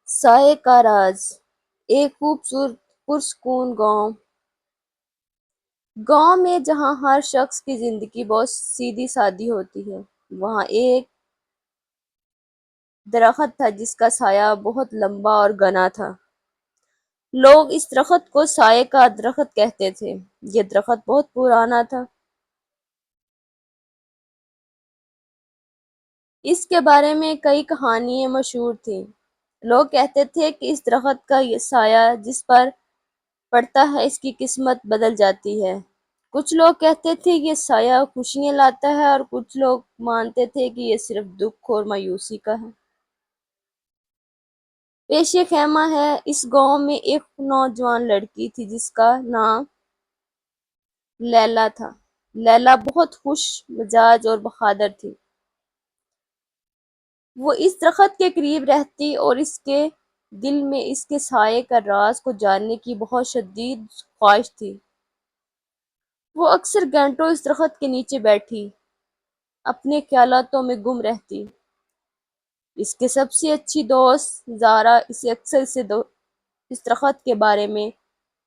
سائے کا راز ایک خوبصورت پرسکون گاؤں میں جہاں ہر شخص کی زندگی بہت سیدھی سادی ہوتی ہے، وہاں ایک درخت تھا جس کا سایہ بہت لمبا اور گھنا تھا۔ لوگ اس درخت کو سائے کا درخت کہتے تھے۔ یہ درخت بہت پرانا تھا۔ اس کے بارے میں کئی کہانیاں مشہور تھیں۔ لوگ کہتے تھے کہ اس درخت کا یہ سایہ جس پر پڑتا ہے اس کی قسمت بدل جاتی ہے۔ کچھ لوگ کہتے تھے یہ سایہ خوشیاں لاتا ہے اور کچھ لوگ مانتے تھے کہ یہ صرف دکھ اور مایوسی کا ہے۔ پیش خیمہ ہے، اس گاؤں میں ایک نوجوان لڑکی تھی جس کا نام لیلا تھا۔ لیلا بہت خوش مزاج اور بہادر تھی۔ وہ اس درخت کے قریب رہتی اور اس کے دل میں اس کے سائے کا راز کو جاننے کی بہت شدید خواہش تھی۔ وہ اکثر گھنٹوں اس درخت کے نیچے بیٹھی اپنے خیالاتوں میں گم رہتی۔ اس کے سب سے اچھی دوست زارا اسے اکثر اس درخت کے بارے میں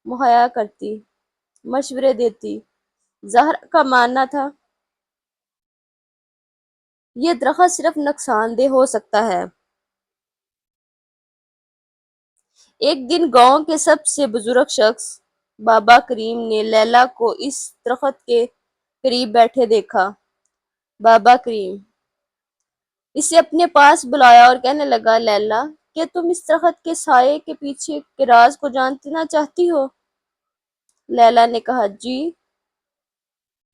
مہیا کرتی، مشورے دیتی۔ زہرا کا ماننا تھا یہ درخت صرف نقصان دہ ہو سکتا ہے۔ ایک دن گاؤں کے سب سے بزرگ شخص بابا کریم نے لیلا کو اس درخت کے قریب بیٹھے دیکھا۔ بابا کریم اسے اپنے پاس بلایا اور کہنے لگا، لیلا، کیا تم اس درخت کے سائے کے پیچھے کے راز کو جاننا چاہتی ہو؟ لیلا نے کہا، جی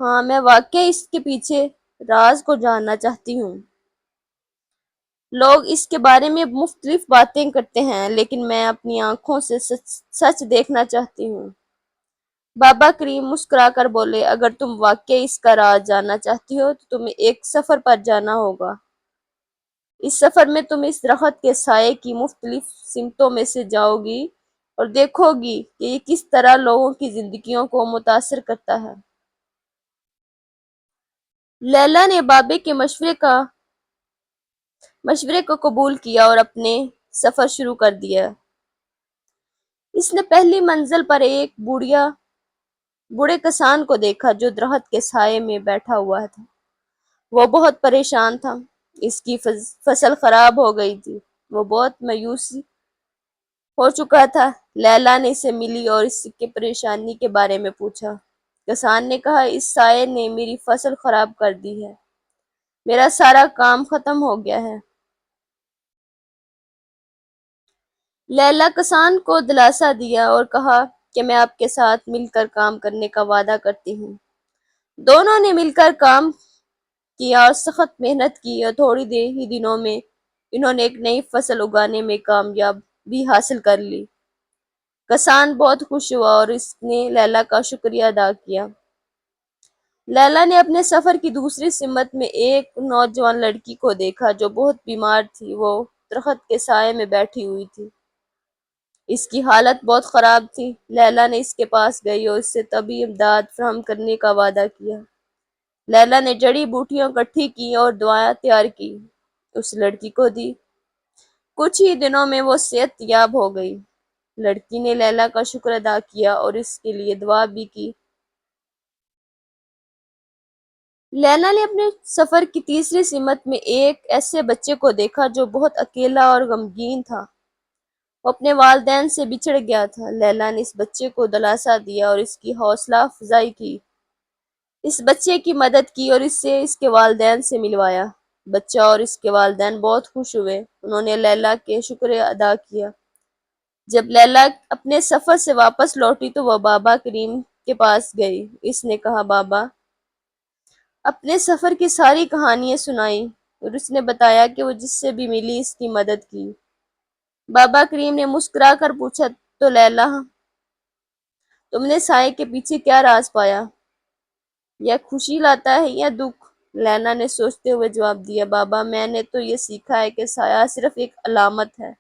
ہاں، میں واقعی اس کے پیچھے راز کو جاننا چاہتی ہوں۔ لوگ اس کے بارے میں مختلف باتیں کرتے ہیں لیکن میں اپنی آنکھوں سے سچ دیکھنا چاہتی ہوں۔ بابا کریم مسکرا کر بولے، اگر تم واقعی اس کا راز جاننا چاہتی ہو تو تمہیں ایک سفر پر جانا ہوگا۔ اس سفر میں تم اس درخت کے سائے کی مختلف سمتوں میں سے جاؤ گی اور دیکھو گی کہ یہ کس طرح لوگوں کی زندگیوں کو متاثر کرتا ہے۔ لیلا نے بابے کے مشورے کو قبول کیا اور اپنے سفر شروع کر دیا۔ اس نے پہلی منزل پر ایک بوڑھے کسان کو دیکھا جو درخت کے سائے میں بیٹھا ہوا تھا۔ وہ بہت پریشان تھا۔ اس کی فصل خراب ہو گئی تھی۔ وہ بہت مایوس ہو چکا تھا۔ لیلا نے اسے ملی اور اس کی پریشانی کے بارے میں پوچھا۔ کسان نے کہا، اس سائے نے میری فصل خراب کر دی ہے۔ میرا سارا کام ختم ہو گیا ہے۔ لیلا کسان کو دلاسا دیا اور کہا کہ میں آپ کے ساتھ مل کر کام کرنے کا وعدہ کرتی ہوں۔ دونوں نے مل کر کام کیا اور سخت محنت کی اور تھوڑی ہی دنوں میں انہوں نے ایک نئی فصل اگانے میں کامیابی حاصل کر لی۔ کسان بہت خوش ہوا اور اس نے لیلا کا شکریہ ادا کیا۔ لیلا نے اپنے سفر کی دوسری سمت میں ایک نوجوان لڑکی کو دیکھا جو بہت بیمار تھی۔ وہ درخت کے سائے میں بیٹھی ہوئی تھی۔ اس کی حالت بہت خراب تھی۔ لیلا نے اس کے پاس گئی اور اس سے طبی امداد فراہم کرنے کا وعدہ کیا۔ لیلا نے جڑی بوٹیاں اکٹھی کی اور دوائیں تیار کی، اس لڑکی کو دی۔ کچھ ہی دنوں میں وہ صحت یاب ہو گئی۔ لڑکی نے لیلا کا شکر ادا کیا اور اس کے لیے دعا بھی کی۔ لیلا نے اپنے سفر کی تیسری سمت میں ایک ایسے بچے کو دیکھا جو بہت اکیلا اور غمگین تھا۔ وہ اپنے والدین سے بچھڑ گیا تھا۔ لیلا نے اس بچے کو دلاسا دیا اور اس کی حوصلہ افزائی کی۔ اس بچے کی مدد کی اور اسے اس کے والدین سے ملوایا۔ بچہ اور اس کے والدین بہت خوش ہوئے۔ انہوں نے لیلا کے شکریہ ادا کیا۔ جب لیلا اپنے سفر سے واپس لوٹی تو وہ بابا کریم کے پاس گئی۔ اس نے کہا، بابا اپنے سفر کی ساری کہانیاں سنائیں اور اس نے بتایا کہ وہ جس سے بھی ملی اس کی مدد کی۔ بابا کریم نے مسکرا کر پوچھا، تو لیلا، تم نے سائے کے پیچھے کیا راز پایا؟ یہ خوشی لاتا ہے یا دکھ؟ لیلا نے سوچتے ہوئے جواب دیا، بابا میں نے تو یہ سیکھا ہے کہ سایہ صرف ایک علامت ہے،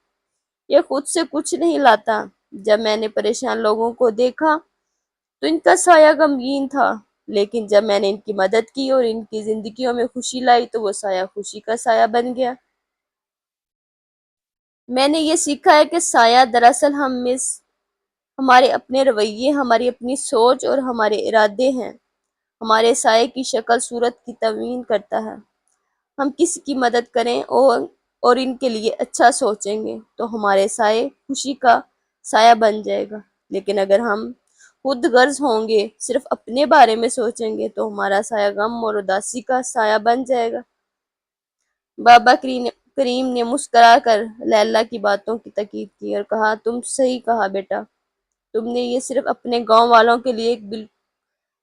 یہ خود سے کچھ نہیں لاتا۔ جب میں نے پریشان لوگوں کو دیکھا تو ان کا سایہ غمگین تھا، لیکن جب میں نے ان کی مدد کی اور ان کی زندگیوں میں خوشی لائی تو وہ سایہ خوشی کا سایہ بن گیا۔ میں نے یہ سیکھا ہے کہ سایہ دراصل ہمارے اپنے رویے، ہماری اپنی سوچ اور ہمارے ارادے ہیں۔ ہمارے سائے کی شکل صورت کی تعیین کرتا ہے۔ ہم کسی کی مدد کریں اور ان کے لیے اچھا سوچیں گے تو ہمارے سائے خوشی کا سایہ بن جائے گا، لیکن اگر ہم خود غرض ہوں گے، صرف اپنے بارے میں سوچیں گے تو ہمارا سایہ غم اور اداسی کا سایہ بن جائے گا۔ بابا کریم نے مسکرا کر لیلا کی باتوں کی تائید کی اور کہا، تم صحیح کہا بیٹا، تم نے یہ صرف اپنے گاؤں والوں کے لیے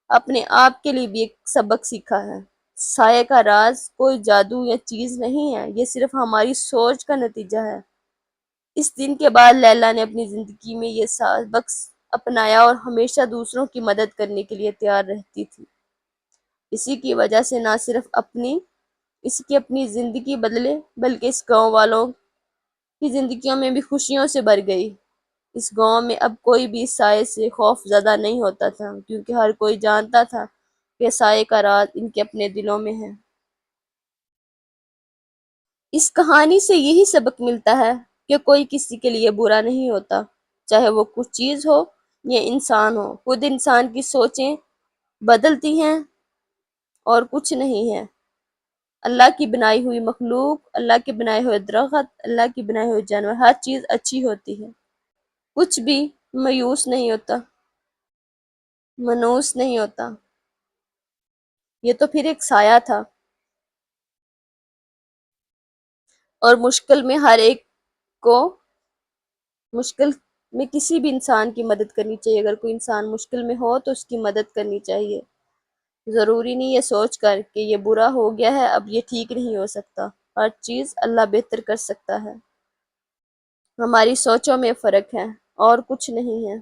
اپنے آپ کے لیے بھی ایک سبق سیکھا ہے۔ سائے کا راز کوئی جادو یا چیز نہیں ہے، یہ صرف ہماری سوچ کا نتیجہ ہے۔ اس دن کے بعد لیلا نے اپنی زندگی میں یہ سبق اپنایا اور ہمیشہ دوسروں کی مدد کرنے کے لیے تیار رہتی تھی۔ اسی کی وجہ سے نہ صرف اس کی اپنی زندگی بدلے بلکہ اس گاؤں والوں کی زندگیوں میں بھی خوشیوں سے بھر گئی۔ اس گاؤں میں اب کوئی بھی اس سائے سے خوف زدہ نہیں ہوتا تھا، کیونکہ ہر کوئی جانتا تھا کہ سائے کا راز ان کے اپنے دلوں میں ہے۔ اس کہانی سے یہی سبق ملتا ہے کہ کوئی کسی کے لیے برا نہیں ہوتا، چاہے وہ کچھ چیز ہو یا انسان ہو۔ خود انسان کی سوچیں بدلتی ہیں اور کچھ نہیں ہے۔ اللہ کی بنائی ہوئی مخلوق، اللہ کے بنائے ہوئے درخت، اللہ کی بنائے ہوئے جانور، ہر چیز اچھی ہوتی ہے۔ کچھ بھی منوس نہیں ہوتا۔ یہ تو پھر ایک سایہ تھا، اور مشکل میں کسی بھی انسان کی مدد کرنی چاہیے۔ اگر کوئی انسان مشکل میں ہو تو اس کی مدد کرنی چاہیے، ضروری نہیں یہ سوچ کر کہ یہ برا ہو گیا ہے اب یہ ٹھیک نہیں ہو سکتا۔ ہر چیز اللہ بہتر کر سکتا ہے۔ ہماری سوچوں میں فرق ہے اور کچھ نہیں ہے۔